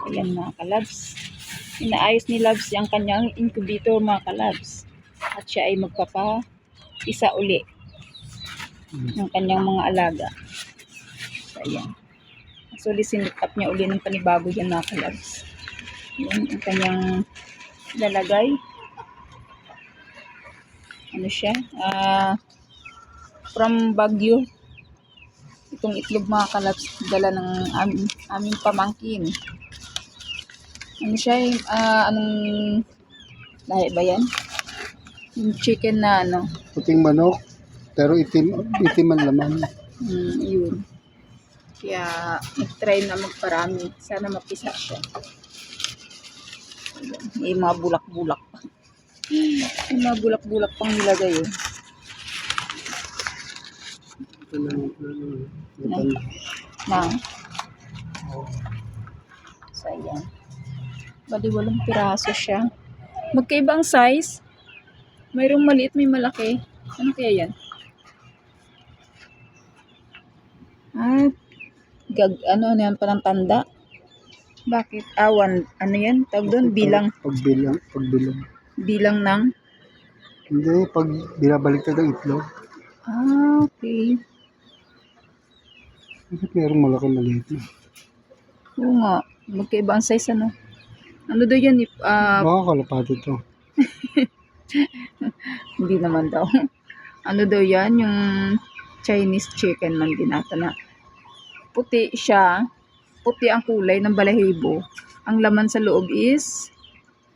Ayan mga kalabs. Inaayos ni Labs yung kanyang incubator mga kalabs. At siya ay magpapa-isa uli ng kanyang mga alaga. So ayan. So sinit up niya uli ng panibago yan mga kalabs. Ayan ang kanyang lalagay. Ano siya? From Baguio. Itong itlog mga kalabs, dala ng aming pamangkin. Ano siya, anong lahi ba yan? Yung chicken na ano. Puting manok, pero itim ang laman. Yun. Kaya nag-try na magparami. Sana mapisa siya. May mga bulak-bulak pa. May mga bulak-bulak pang nilagay eh. Na. So, ayan. Bali, 8 piraso siya. Magkaibang size. Mayroong maliit, may malaki. Ano kaya yan? Ano yan pa ng tanda? Bakit? Ano yan? Tawag doon? Bilang. Pagbilang. Bilang ng? Hindi, pag binabaliktad ang itlog. Okay. Bakit mayroong malaki maliit na? Oo nga. Magkaiba ang size ano. Ano daw yan? Baka kalapati ito. Hindi naman daw. Ano daw yan? Yung Chinese chicken man dinata na. Puti siya. Puti ang kulay ng balahibo. Ang laman sa loob is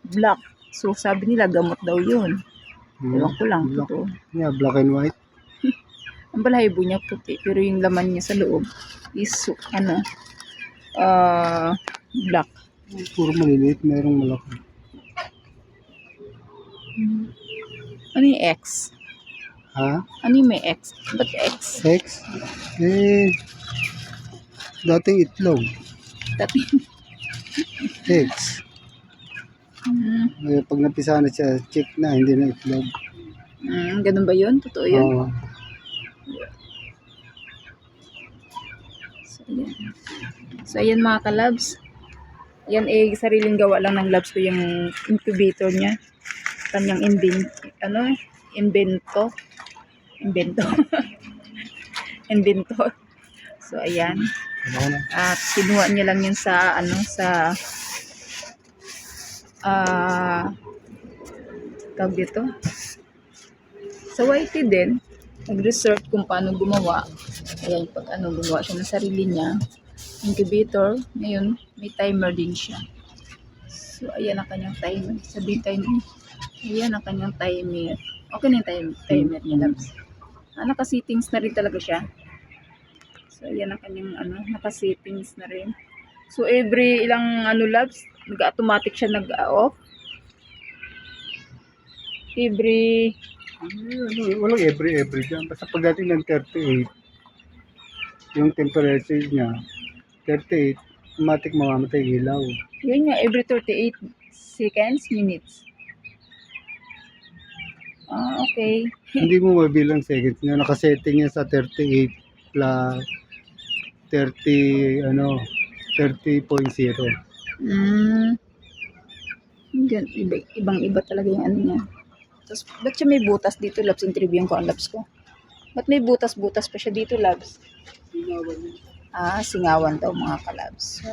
black. So sabi nila gamot daw yun. Ewan ko lang. Ito. Yeah, black and white. Ang balahibo niya puti. Pero yung laman niya sa loob is black. Puro maliliit, mayroong malaki. Ano yung X? Ha? Ano yung may X? Ba't X? X? Dating itlog. Dati. X. Pag napisa na siya, check na, hindi na itlog. Ganun ba yun? Totoo yun? Oo. So, ayan mga kalabs. Yan sariling gawa lang ng labs ko yung incubator niya. Kanyang invento. Inventor. So, ayan. At kinuha niya lang yun sa tawag dito. Sa YT din, nag-research kung paano gumawa. Ayan, pag gumawa siya ng sarili niya. Incubator, ngayon, may timer din siya. So, ayan ang kanyang timer. Sabihin timer. Ayan ang kanyang timer. Okay na yung timer niya, labs. Naka-settings na rin talaga siya. So, ayan ang kanyang naka-settings na rin. So, every ilang labs, nag-automatic siya nag-off. Walang every dyan. Basta pagdating ng 38, yung temperature niya, 38, automatic mamamatay ilaw. Yun nga, every 38 seconds, minutes. Okay. Hindi mo mabilang seconds niya. Nakasetting niya sa 38 plus 30.0. Ibang-iba talaga yung niya. Tapos, ba't siya may butas dito, labs? Interview ko ang labs ko. Ba't may butas-butas pa siya dito, labs? Singawan daw mga kalabs. So,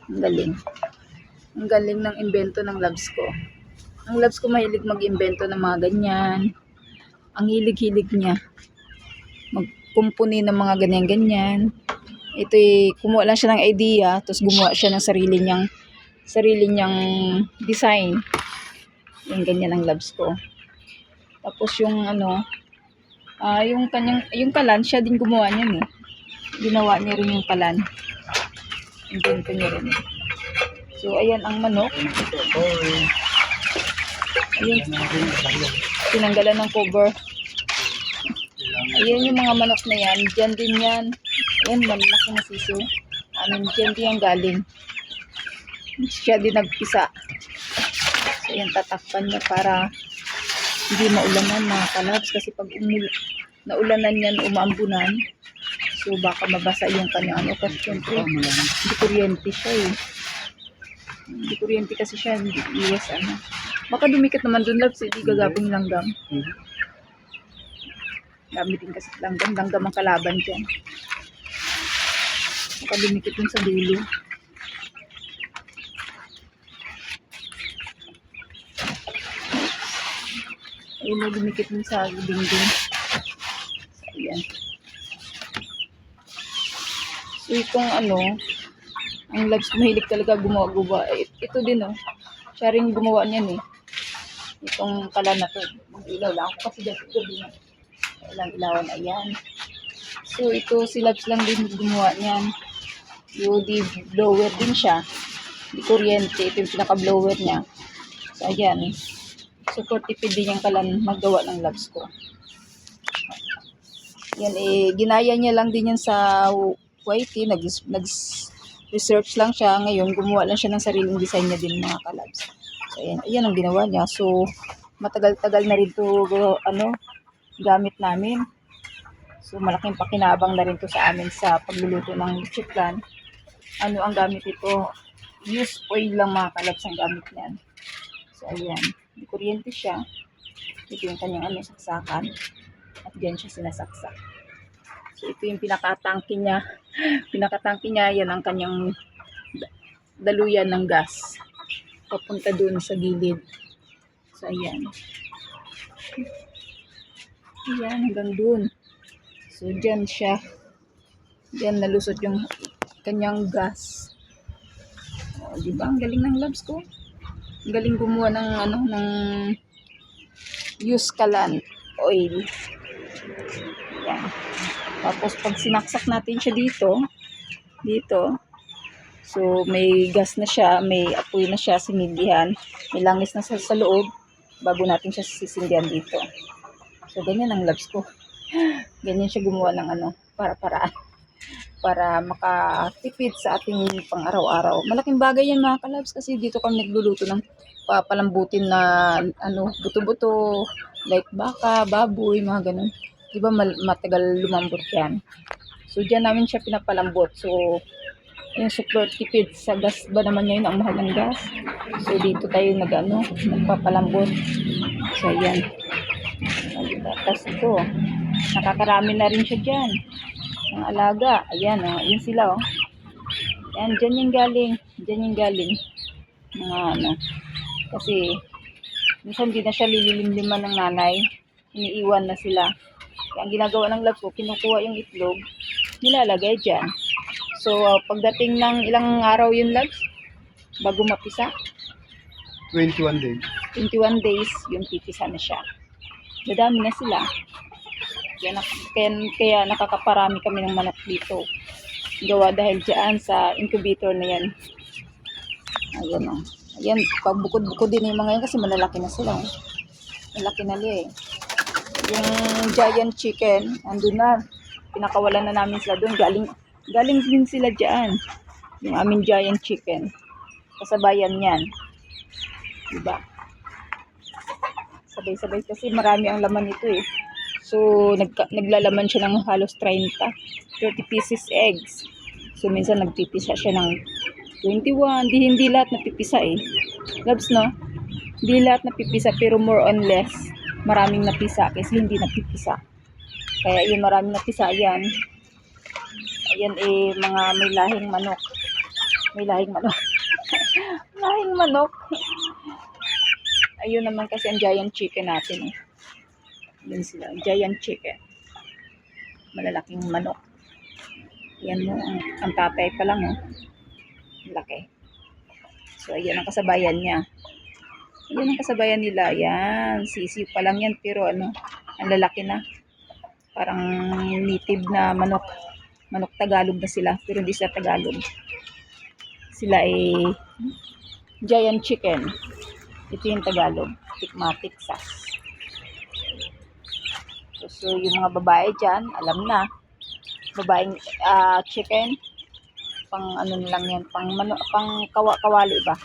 ang galing. Ang galing ng invento ng labs ko. Ang labs ko mahilig mag-invento ng mga ganyan. Ang hilig-hilig niya. Magkumpuni ng mga ganyan-ganyan. Ito kumuha lang siya ng idea, tapos gumawa siya ng sarili niyang design. Yung ganyan ang labs ko. Tapos yung yung kalan, siya din gumawa niyan eh. Ginawa niya rin yung kalan. Invento niya rin. So, ayan ang manok. Ayan. Tinanggalan ng cover. Ayan yung mga manok na yan. Diyan din yan. Ayan, malaki na siso. Diyan din yung galing. Siya din nagpisa. So, ayan, tatakpan niya para hindi maulanan mga kalabs. Kasi pag naulanan yan, umaambunan, so baka mabasa yung kanya kasi syempre, hindi kuryente siya eh. Hindi kuryente kasi siya, hindi iwas ano. Baka dumikit naman dun, Labs, hindi gagaping langgam. Mhm. Dami din kasi langgam ang kalaban dyan. Baka dumikit dun sa dulo. Ayun na, dumikit dun sa dingding. Ayan. So itong ano, ang Labs mahilig talaga gumawa-guba. Ito din oh. Siya rin gumawa niyan eh. Itong pala na to. Mag-ilaw lang ako kasi dyan gabi na. Ilang ilawan, ayan. So ito si Labs lang din gumawa niyan. UD blower din siya. Di kuryente. Ito yung pinaka-blower niya. So ayan. Super tipid din yung kalan magawa ng Labs ko. Yan eh, ginaya niya lang din yan sa YT. Nag-research lang siya. Ngayon, gumawa lang siya ng sariling design niya din mga kalabs. So ayan, ayan ang ginawa niya. So matagal-tagal na rin to ano, gamit namin. So malaking pakinabang na rin to sa amin sa pagluluto ng chiklan. Ano ang gamit ito? Use oil lang mga kalabs ang gamit niyan. So ayan, di kuryente siya. Ito yung kanyang ano, saksakan. At diyan siya sinasaksak. So ito yung pinakatangke niya. Pinakatangke niya, yan ang kanyang daluyan ng gas. Papunta dun sa gilid. So ayan. Ayan, hanggang dun. So dyan siya. Dyan nalusot yung kanyang gas. O, diba? Ang galing ng Labs ko. Ang galing gumawa ng ano, ng Eucalan oil. Ayan. Tapos pag sinaksak natin siya dito, so may gas na siya, may apoy na siya, sinildihan, may langis na sa loob, bago natin siya sisindihan dito. So ganyan ang Labs ko. Ganyan siya gumawa ng ano, para-paraan. Para makatipid sa ating pang-araw-araw. Malaking bagay yan mga kalabs kasi dito kami nagluluto ng palambutin na ano, buto-buto, like baka, baboy, mga ganun. Diba matagal lumambot yan. So dyan namin siya pinapalambot. So yung super tipid sa gas ba naman ngayon ang mahal ng gas. So dito tayo nagpapalambot. So ayan. Diba? Tapos ito, nakakarami na rin siya dyan. Ang alaga, ayan oh, yun sila oh. Ayan, dyan yung galing. Mga ano, kasi minsan di na siya lililimliman ng nanay, iniiwan na sila. Kaya ang ginagawa ng Labs ko, kinukuha yung itlog, nilalagay dyan. So, pagdating ng ilang araw yun Labs, bago mapisa, 21 days. 21 days, yung pipisa na siya. Dadami na sila. Kaya nakakaparami kami ng manok dito. Gawa dahil dyan sa incubator na yan. Ayan o. Ayan, pagbukod-bukod din yung mga yan kasi malalaki na sila. Malaki na li eh. Yung giant chicken, andun na. Pinakawalan na namin sila doon. Galing din sila dyan. Yung aming giant chicken. Kasabayan yan. Diba? Sabay-sabay kasi marami ang laman nito eh. So, naglalaman siya ng halos 30 pieces eggs. So, minsan nagpipisa siya ng 21. Hindi lahat napipisa eh. Labs, no? Hindi lahat napipisa, pero more on less, maraming napisa kasi hindi napipisa. Kaya yun, maraming napisa yan. Ayan eh, mga may lahing manok. May lahing manok. Lahing manok. Ayun naman kasi ang giant chicken natin eh. Yun sila, giant chicken. Malalaking manok. Yan mo, ang tatay pa lang oh. Laki. So, ayan ang kasabayan niya. Ayan ang kasabayan nila. Yan, sisiw pa lang yan. Pero ano, ang lalaki na. Parang native na manok. Manok Tagalog na sila. Pero hindi sila Tagalog. Sila ay giant chicken. Ito yung Tagalog. Tikmatik sas. So, yung mga babae dyan, alam na. Babaeng chicken, pang ano lang yan, pang kawali ba?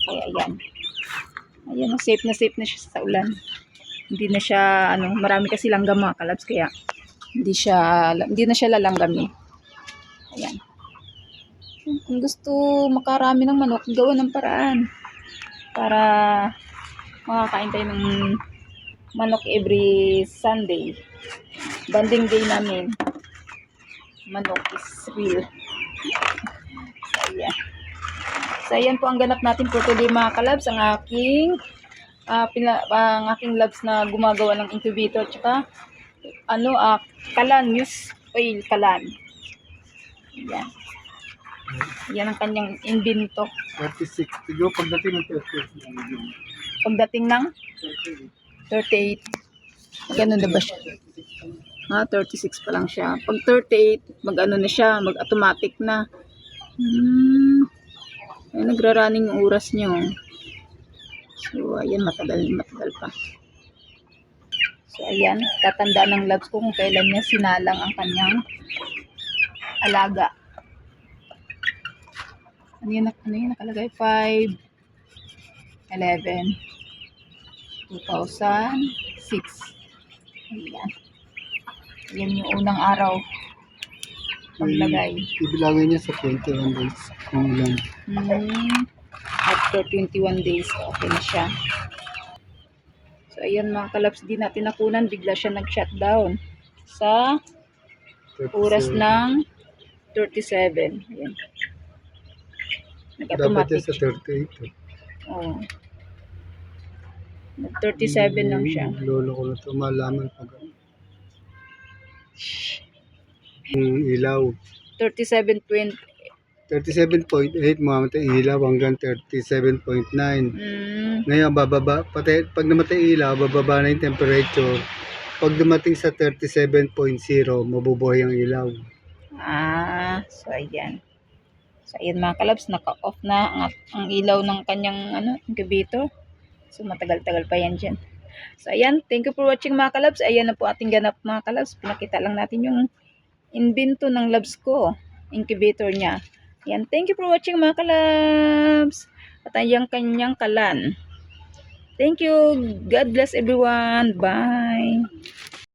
Kaya ayan. Ayan, safe na siya sa ulan. Hindi na siya, marami kasi langgam mga kalabs, kaya hindi na siya lalanggam eh. Ayan. Kung gusto makarami ng manok, gawa ng paraan para makakain tayo ng manok every Sunday. Banding day namin. Manok is real. So, ayan. So, ayan po ang ganap natin for today mga kalabs. Ang aking ang aking labs na gumagawa ng incubator tsaka kalan, use oil kalan. Ayan. Yan ang kanyang invento. 36. Siguro pagdating ng 38. Pagdating ng 38. Ganun na ba siya? 36 pa lang siya. Pag 38, mag-ano na siya, mag-automatic na. Ay, nagra-running yung oras nyo. So, ayan, matagal pa. So, ayan, tatanda ng labs ko kung kailan niya sinalang ang kanyang alaga. Ano yun nakalagay? 5/11/2006. Ayan. Yan yung unang araw. Paglagay. Ibilangin niya sa 21 days. Kung ilan. After 21 days, okay na siya. So, ayan mga kalabs, di natin nakunan. Bigla siya nag-shutdown sa 37. oras ng 37. Ayan. Dapat Nag-automatic. yan sa 38. Oo. Nag-37 lang siya. Lolo ko na ito. Malaman pag ilaw. 37.20. 37.8 mamatay ilaw hanggang 37.9. Ngayon bababa, pati pag namatay ilaw, bababa na yung temperature. Pag dumating sa 37.0, mabubuhay ang ilaw. So ayan. So ayan mga kalabs, naka-off na ang ilaw ng kanyang incubator. So matagal-tagal pa yan dyan. So ayan, thank you for watching mga kalabs. Ayan na po ating ganap mga kalabs. Pinakita lang natin yung invento ng labs ko, incubator niya. Ayan, thank you for watching mga kalabs. At ayan kanyang kalan. Thank you. God bless everyone. Bye.